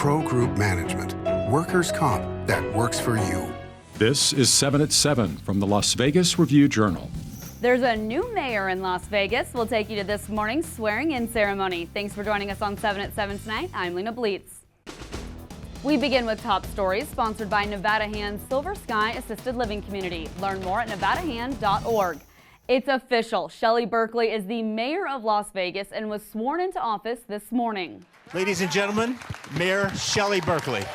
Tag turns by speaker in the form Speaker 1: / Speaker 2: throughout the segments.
Speaker 1: Pro Group Management. Workers' comp that works for you.
Speaker 2: This is 7 at 7 from the Las Vegas Review-Journal.
Speaker 3: There's a new mayor in Las Vegas. We'll take you to this morning's swearing-in ceremony. Thanks for joining us on 7 at 7 tonight. I'm Lena Bleetz. We begin with top stories sponsored by Nevada Hand's Silver Sky Assisted Living Community. Learn more at nevadahand.org. It's official. Shelley Berkley is the mayor of Las Vegas and was sworn into office this morning.
Speaker 4: Ladies and gentlemen, Mayor Shelley Berkley.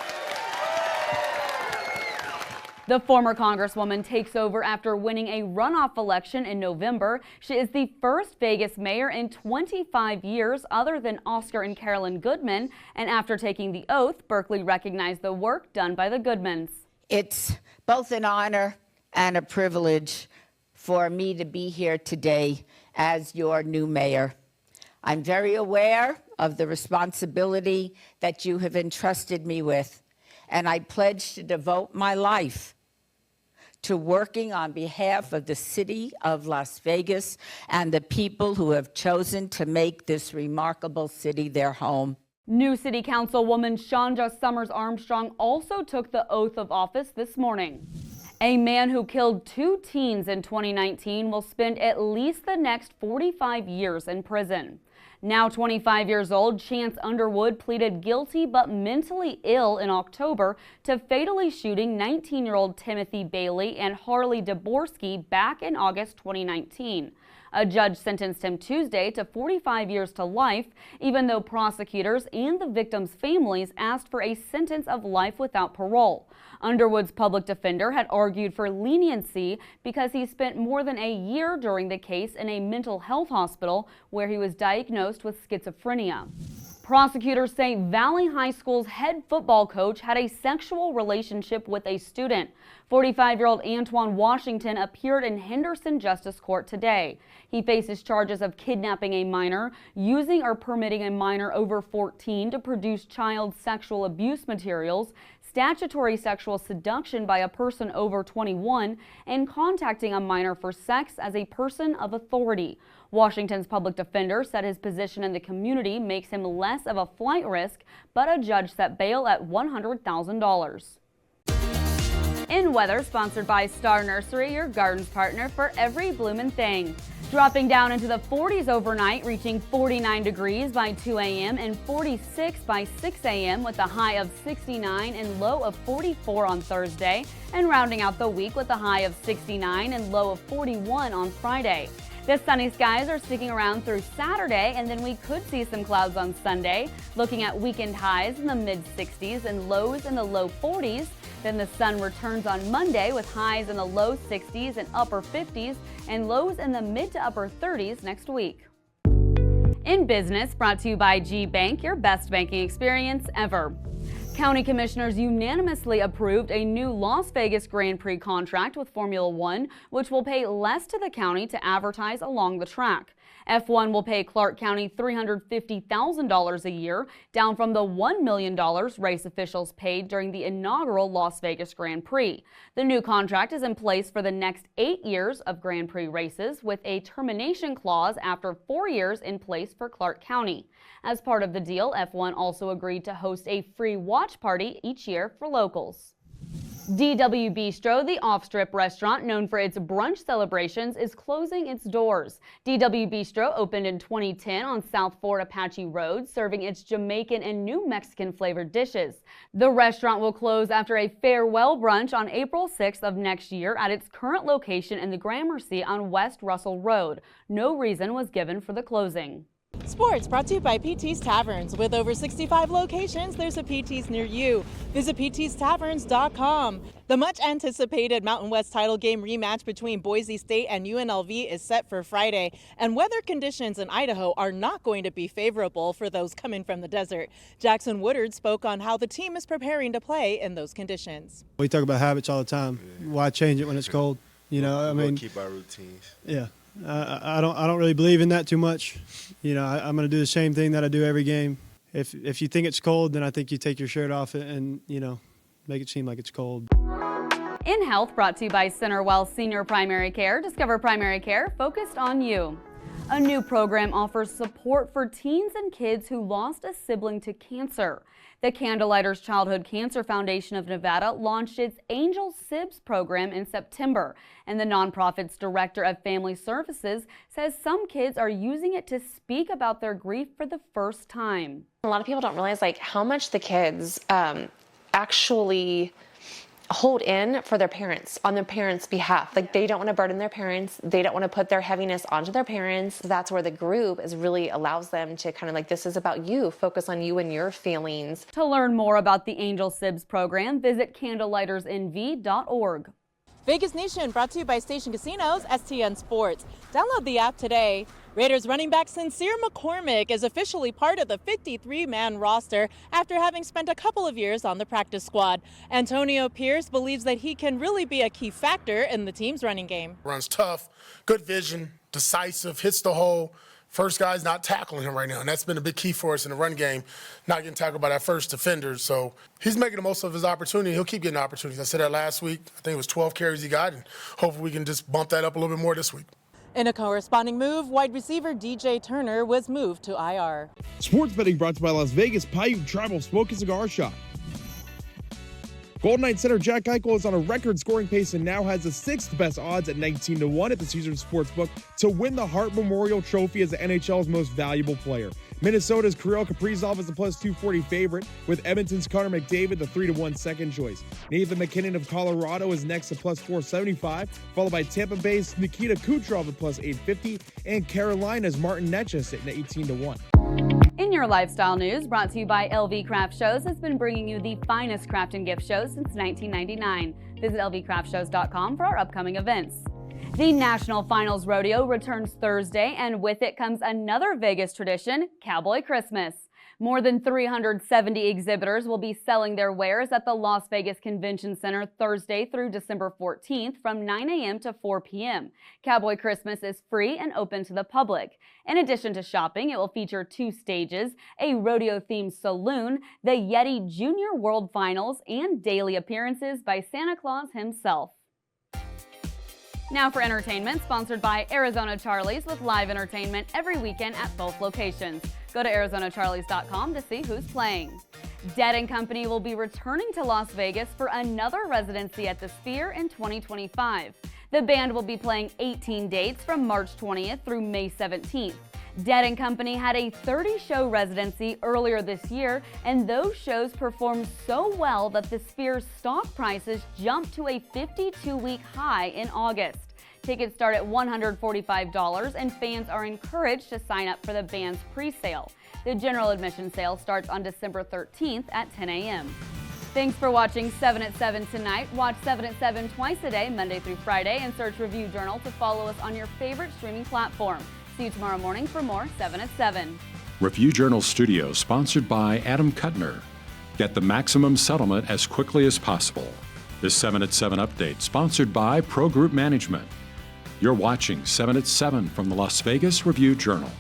Speaker 3: The former Congresswoman takes over after winning a runoff election in November. She is the first Vegas mayor in 25 years other than Oscar and Carolyn Goodman. And after taking the oath, Berkley recognized the work done by the Goodmans.
Speaker 5: It's both an honor and a privilege for me to be here today as your new mayor. I'm very aware of the responsibility that you have entrusted me with, and I pledge to devote my life to working on behalf of the city of Las Vegas and the people who have chosen to make this remarkable city their home.
Speaker 3: New City Councilwoman Shonda Summers Armstrong also took the oath of office this morning. A man who killed 2 teens in 2019 will spend at least the next 45 years in prison. Now 25 years old, Chance Underwood pleaded guilty but mentally ill in October to fatally shooting 19-year-old Timothy Bailey and Harley Daborsky back in August 2019. A judge sentenced him Tuesday to 45 years to life, even though prosecutors and the victims' families asked for a sentence of life without parole. Underwood's public defender had argued for leniency because he spent more than a year during the case in a mental health hospital where he was diagnosed with schizophrenia. Prosecutors say Valley High School's head football coach had a sexual relationship with a student. 45-year-old Antoine Washington appeared in Henderson Justice Court today. He faces charges of kidnapping a minor, using or permitting a minor over 14 to produce child sexual abuse materials, statutory sexual seduction by a person over 21, and contacting a minor for sex as a person of authority. Washington's public defender said his position in the community makes him less of a flight risk, but a judge set bail at $100,000. In weather, sponsored by Star Nursery, your garden's partner for every bloomin' thing. Dropping down into the 40s overnight, reaching 49 degrees by 2 a.m. and 46 by 6 a.m. with a high of 69 and low of 44 on Thursday, and rounding out the week with a high of 69 and low of 41 on Friday. The sunny skies are sticking around through Saturday, and then we could see some clouds on Sunday, looking at weekend highs in the mid-60s and lows in the low 40s. Then the sun returns on Monday with highs in the low 60s and upper 50s and lows in the mid to upper 30s next week. In business, brought to you by G Bank, your best banking experience ever. County commissioners unanimously approved a new Las Vegas Grand Prix contract with Formula One, which will pay less to the county to advertise along the track. F1 will pay Clark County $350,000 a year, down from the $1 million race officials paid during the inaugural Las Vegas Grand Prix. The new contract is in place for the next 8 years of Grand Prix races, with a termination clause after 4 years in place for Clark County. As part of the deal, F1 also agreed to host a free watch party each year for locals. DW Bistro, the off-strip restaurant known for its brunch celebrations, is closing its doors. DW Bistro opened in 2010 on South Fort Apache Road, serving its Jamaican and New Mexican flavored dishes. The restaurant will close after a farewell brunch on April 6th of next year at its current location in the Gramercy on West Russell Road. No reason was given for the closing.
Speaker 6: Sports brought to you by PT's Taverns. With over 65 locations, there's a PT's near you. Visit ptstaverns.com. The much anticipated Mountain West title game rematch between Boise State and UNLV is set for Friday, and weather conditions in Idaho are not going to be favorable for those coming from the desert. Jackson Woodard spoke on how the team is preparing to play in those conditions.
Speaker 7: We talk about habits all the time. Why change it when it's cold? You know, I mean,
Speaker 8: keep our routines.
Speaker 7: Yeah. I don't really believe in that too much. You know, I'm going to do the same thing that I do every game. If you think it's cold, then I think you take your shirt off and you know, make it seem like it's cold.
Speaker 3: In Health, brought to you by Centerwell Senior Primary Care. Discover primary care focused on you. A new program offers support for teens and kids who lost a sibling to cancer. The Candlelighters Childhood Cancer Foundation of Nevada launched its Angel Sibs program in September, and the nonprofit's director of family services says some kids are using it to speak about their grief for the first time.
Speaker 8: A lot of people don't realize how much the kids actually hold in for their parents, on their parents' behalf. They don't want to burden their parents. They don't want to put their heaviness onto their parents. That's where the group really allows them to kind of this is about you, focus on you and your feelings.
Speaker 3: To learn more about the Angel Sibs program, visit candlelightersnv.org.
Speaker 6: Vegas Nation brought to you by Station Casinos, STN Sports. Download the app today. Raiders running back Sincere McCormick is officially part of the 53-man roster after having spent a couple of years on the practice squad. Antonio Pierce believes that he can really be a key factor in the team's running game.
Speaker 9: Runs tough, good vision, decisive, hits the hole. First guy's not tackling him right now, and that's been a big key for us in the run game, not getting tackled by that first defender. So he's making the most of his opportunity. He'll keep getting opportunities. I said that last week. I think it was 12 carries he got, and hopefully we can just bump that up a little bit more this week.
Speaker 6: In a corresponding move, wide receiver DJ Turner was moved to IR.
Speaker 10: Sports betting brought to you by Las Vegas Paiute Tribal Smoke and Cigar Shop. Golden Knights center Jack Eichel is on a record scoring pace and now has the 6th best odds at 19-1 at the Caesars Sportsbook to win the Hart Memorial Trophy as the NHL's most valuable player. Minnesota's Kirill Kaprizov is the plus 240 favorite, with Edmonton's Connor McDavid the 3-1 second choice. Nathan McKinnon of Colorado is next at plus 475, followed by Tampa Bay's Nikita Kucherov at plus 850, and Carolina's Martin Necas sitting at 18-1.
Speaker 3: In your lifestyle news, brought to you by LV Craft Shows, has been bringing you the finest craft and gift shows since 1999. Visit lvcraftshows.com for our upcoming events. The National Finals Rodeo returns Thursday, and with it comes another Vegas tradition, Cowboy Christmas. More than 370 exhibitors will be selling their wares at the Las Vegas Convention Center Thursday through December 14th from 9 a.m. to 4 p.m. Cowboy Christmas is free and open to the public. In addition to shopping, it will feature 2 stages, a rodeo-themed saloon, the Yeti Junior World Finals, and daily appearances by Santa Claus himself. Now for entertainment, sponsored by Arizona Charlie's, with live entertainment every weekend at both locations. Go to ArizonaCharlies.com to see who's playing. Dead & Company will be returning to Las Vegas for another residency at the Sphere in 2025. The band will be playing 18 dates from March 20th through May 17th. Dead & Company had a 30-show residency earlier this year, and those shows performed so well that the Sphere's stock prices jumped to a 52-week high in August. Tickets start at $145, and fans are encouraged to sign up for the band's pre-sale. The general admission sale starts on December 13th at 10 a.m. Thanks for watching 7 at 7 tonight. Watch 7 at 7 twice a day, Monday through Friday, and search Review Journal to follow us on your favorite streaming platform. See you tomorrow morning for more 7 at 7.
Speaker 2: Review Journal Studio, sponsored by Adam Kuttner. Get the maximum settlement as quickly as possible. This 7 at 7 update, sponsored by Pro Group Management. You're watching 7 at 7 from the Las Vegas Review Journal.